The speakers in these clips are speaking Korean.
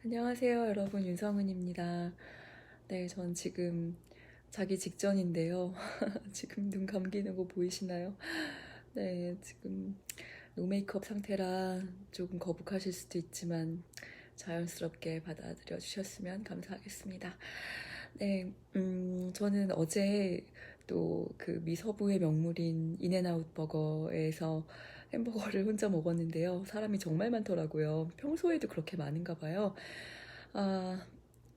안녕하세요, 여러분. 윤성은입니다. 네, 전 지금 자기 직전인데요. 지금 눈 감기는 거 보이시나요? 네, 지금 노 메이크업 상태라 조금 거북하실 수도 있지만 자연스럽게 받아들여 주셨으면 감사하겠습니다. 네, 저는 어제 또 그 미서부의 명물인 인앤아웃 버거에서 햄버거를 혼자 먹었는데요. 사람이 정말 많더라고요. 평소에도 그렇게 많은가 봐요. 아,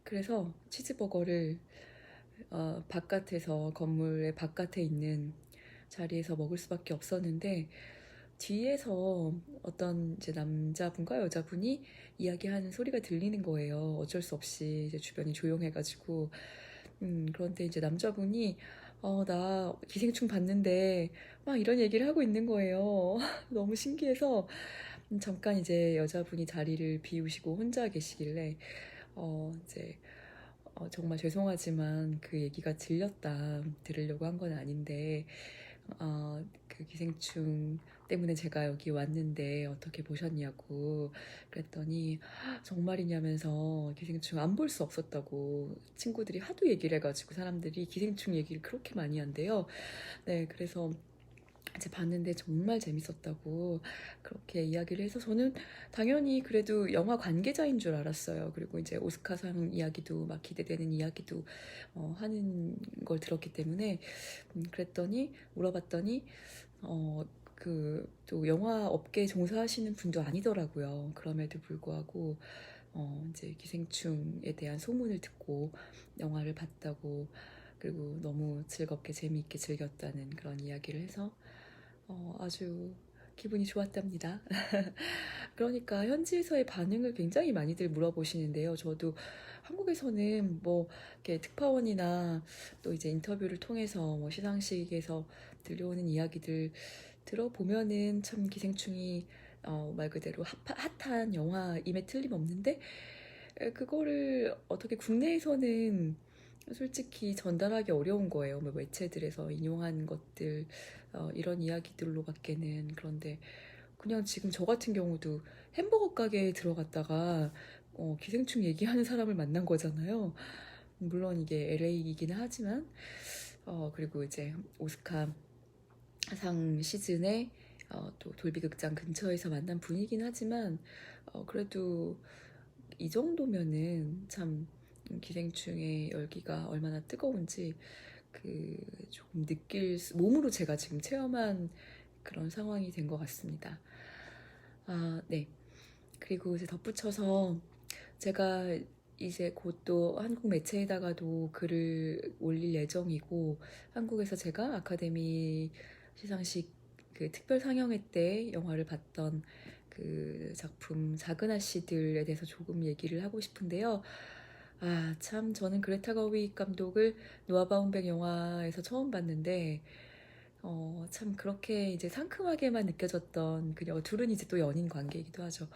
그래서 치즈버거를 바깥에서 건물의 바깥에 있는 자리에서 먹을 수밖에 없었는데 뒤에서 어떤 이제 남자분과 여자분이 이야기하는 소리가 들리는 거예요. 어쩔 수 없이 이제 주변이 조용해가지고 그런데 이제 남자분이 나 기생충 봤는데 막 이런 얘기를 하고 있는 거예요. 너무 신기해서 잠깐 이제 여자분이 자리를 비우시고 혼자 계시길래 이제 정말 죄송하지만 그 얘기가 들렸다. 들으려고 한 건 아닌데 그 기생충 때문에 제가 여기 왔는데 어떻게 보셨냐고 그랬더니 정말이냐면서 기생충 안 볼 수 없었다고 친구들이 하도 얘기를 해가지고 사람들이 기생충 얘기를 그렇게 많이 한대요. 네, 그래서 이제 봤는데 정말 재밌었다고 그렇게 이야기를 해서 저는 당연히 그래도 영화 관계자인 줄 알았어요. 그리고 이제 오스카상 이야기도 막 기대되는 이야기도 하는 걸 들었기 때문에 그랬더니 물어봤더니 그 또 영화 업계에 종사하시는 분도 아니더라고요. 그럼에도 불구하고 이제 기생충에 대한 소문을 듣고 영화를 봤다고 그리고 너무 즐겁게 재미있게 즐겼다는 그런 이야기를 해서 아주 기분이 좋았답니다. 그러니까 현지에서의 반응을 굉장히 많이들 물어보시는데요. 저도 한국에서는 뭐 이렇게 특파원이나 또 이제 인터뷰를 통해서 뭐 시상식에서 들려오는 이야기들 들어보면은 참 기생충이 말 그대로 핫한 영화임에 틀림없는데 그거를 어떻게 국내에서는 솔직히 전달하기 어려운 거예요. 뭐 매체들에서 인용한 것들 이런 이야기들로밖에는. 그런데 그냥 지금 저 같은 경우도 햄버거 가게에 들어갔다가 기생충 얘기하는 사람을 만난 거잖아요. 물론 이게 LA이긴 하지만 그리고 이제 오스카 상 시즌에 또 돌비극장 근처에서 만난 분이긴 하지만 그래도 이 정도면은 참 기생충의 열기가 얼마나 뜨거운지 그 조금 몸으로 제가 지금 체험한 그런 상황이 된 것 같습니다. 네. 그리고 이제 덧붙여서 제가 이제 곧 또 한국 매체에다가도 글을 올릴 예정이고 한국에서 제가 아카데미 시상식 그 특별 상영회 때 영화를 봤던 그 작품 작은 아씨들에 대해서 조금 얘기를 하고 싶은데요. 참 저는 그레타 거윅 감독을 노아 바움백 영화에서 처음 봤는데 참 그렇게 이제 상큼하게만 느껴졌던 그녀 둘은 이제 또 연인 관계이기도 하죠.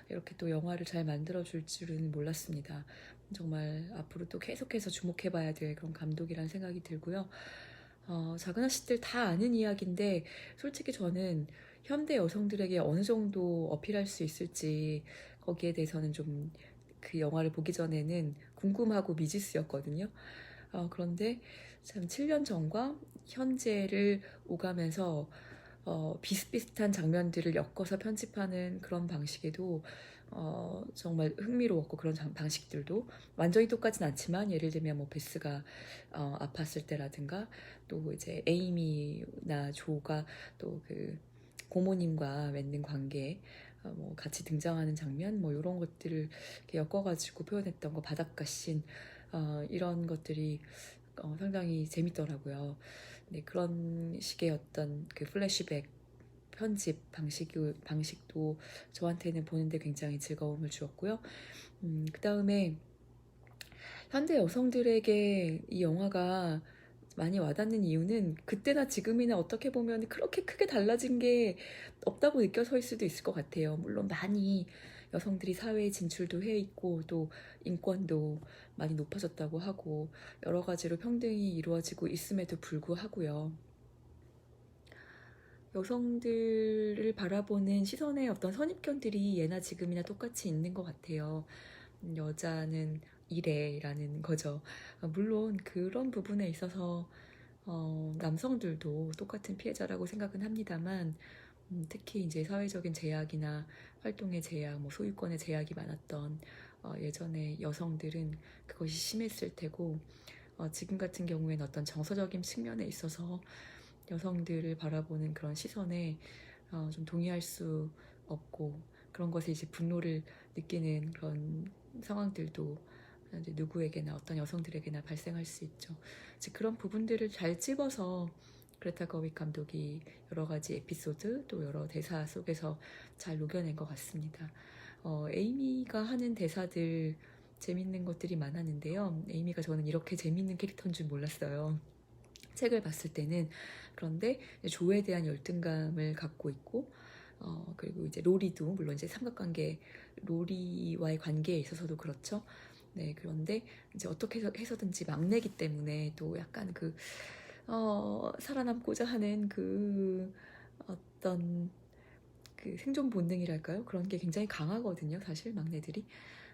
이렇게 또 영화를 잘 만들어줄 줄은 몰랐습니다. 정말 앞으로 또 계속해서 주목해봐야 될 그런 감독이라는 생각이 들고요. 작은 아씨들 다 아는 이야기인데 솔직히 저는 현대 여성들에게 어느 정도 어필할 수 있을지 거기에 대해서는 좀 그 영화를 보기 전에는 궁금하고 미지수였거든요. 그런데 참 7년 전과 현재를 오가면서 비슷비슷한 장면들을 엮어서 편집하는 그런 방식에도 정말 흥미로웠고 그런 방식들도 완전히 똑같진 않지만 예를 들면 뭐 베스가 아팠을 때라든가 또 이제 에이미나 조가 또 그 고모님과 맺는 관계 뭐 같이 등장하는 장면 뭐 이런 것들을 이렇게 엮어가지고 표현했던 거 바닷가씬 이런 것들이 상당히 재밌더라고요. 네, 그런 식의 어떤 그 플래시백 편집 방식도 저한테는 보는데 굉장히 즐거움을 주었고요. 그 다음에 현대 여성들에게 이 영화가 많이 와닿는 이유는 그때나 지금이나 어떻게 보면 그렇게 크게 달라진 게 없다고 느껴서일 수도 있을 것 같아요. 물론 많이 여성들이 사회에 진출도 해 있고 또 인권도 많이 높아졌다고 하고 여러 가지로 평등이 이루어지고 있음에도 불구하고요. 여성들을 바라보는 시선의 어떤 선입견들이 예나 지금이나 똑같이 있는 것 같아요. 여자는 이래라는 거죠. 물론 그런 부분에 있어서 남성들도 똑같은 피해자라고 생각은 합니다만, 특히 이제 사회적인 제약이나 활동의 제약, 뭐 소유권의 제약이 많았던 예전의 여성들은 그것이 심했을 테고, 지금 같은 경우에는 어떤 정서적인 측면에 있어서 여성들을 바라보는 그런 시선에 좀 동의할 수 없고, 그런 것에 이제 분노를 느끼는 그런 상황들도 이제 누구에게나, 어떤 여성들에게나 발생할 수 있죠. 이제 그런 부분들을 잘 집어서 그레타 거윅 감독이 여러 가지 에피소드 또 여러 대사 속에서 잘 녹여낸 것 같습니다. 에이미가 하는 대사들 재밌는 것들이 많았는데요. 에이미가 저는 이렇게 재밌는 캐릭터인 줄 몰랐어요. 책을 봤을 때는. 그런데 조에 대한 열등감을 갖고 있고, 그리고 이제 로리도 물론 이제 삼각관계, 로리와의 관계에 있어서도 그렇죠. 네, 그런데 이제 어떻게 해서든지 막내기 때문에 또 약간 살아남고자 하는 어떤 생존 본능이랄까요? 그런 게 굉장히 강하거든요, 사실 막내들이.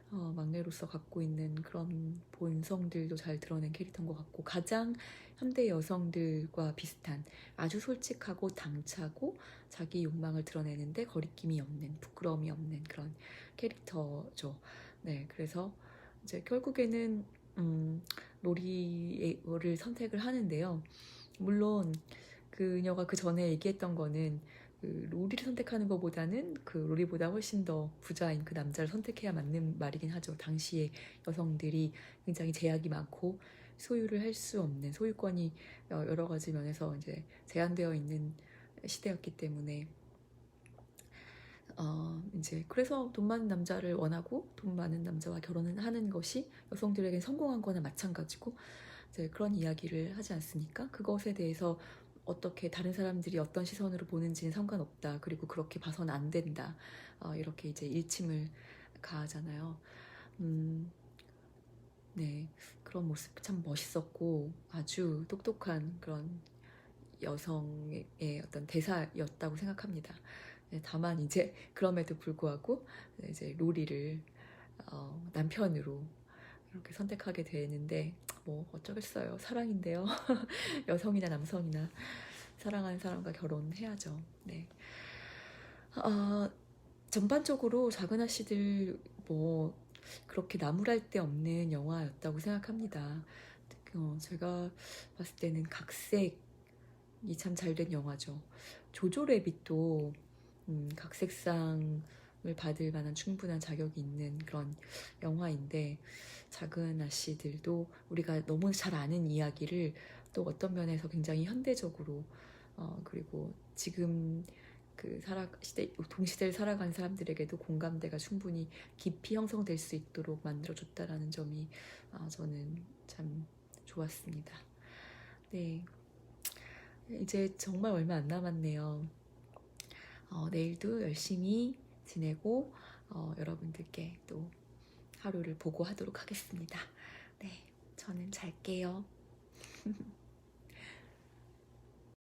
막내로서 갖고 있는 그런 본성들도 잘 드러낸 캐릭터인 것 같고, 가장 현대 여성들과 비슷한 아주 솔직하고 당차고 자기 욕망을 드러내는데 거리낌이 없는, 부끄러움이 없는 그런 캐릭터죠. 네, 그래서 이제 결국에는 로리를 선택을 하는데요. 물론 그녀가 그 전에 얘기했던 거는 로리를 선택하는 것보다는 로리보다 훨씬 더 부자인 그 남자를 선택해야 맞는 말이긴 하죠. 당시에 여성들이 굉장히 제약이 많고 소유를 할 수 없는, 소유권이 여러 가지 면에서 이제 제한되어 있는 시대였기 때문에 이제 그래서 돈 많은 남자를 원하고 돈 많은 남자와 결혼을 하는 것이 여성들에게 성공한 거나 마찬가지고, 이제 그런 이야기를 하지 않습니까? 그것에 대해서 어떻게 다른 사람들이 어떤 시선으로 보는지는 상관없다. 그리고 그렇게 봐서는 안 된다. 이렇게 이제 일침을 가하잖아요. 네, 그런 모습 참 멋있었고 아주 똑똑한 그런 여성의 어떤 대사였다고 생각합니다. 네, 다만 이제 그럼에도 불구하고 이제 로리를 남편으로 이렇게 선택하게 되는데 뭐 어쩌겠어요. 사랑인데요. 여성이나 남성이나 사랑하는 사람과 결혼해야죠. 네. 전반적으로 작은 아씨들 뭐 그렇게 나무랄 데 없는 영화였다고 생각합니다. 제가 봤을 때는 각색이 참 잘 된 영화죠. 조조 래빗도 각색상을 받을 만한 충분한 자격이 있는 그런 영화인데, 작은 아씨들도 우리가 너무 잘 아는 이야기를 또 어떤 면에서 굉장히 현대적으로 그리고 지금 동시대를 살아가는 사람들에게도 공감대가 충분히 깊이 형성될 수 있도록 만들어줬다라는 점이 저는 참 좋았습니다. 네, 이제 정말 얼마 안 남았네요. 내일도 열심히 지내고 여러분들께 또 하루를 보고하도록 하겠습니다. 네, 저는 잘게요.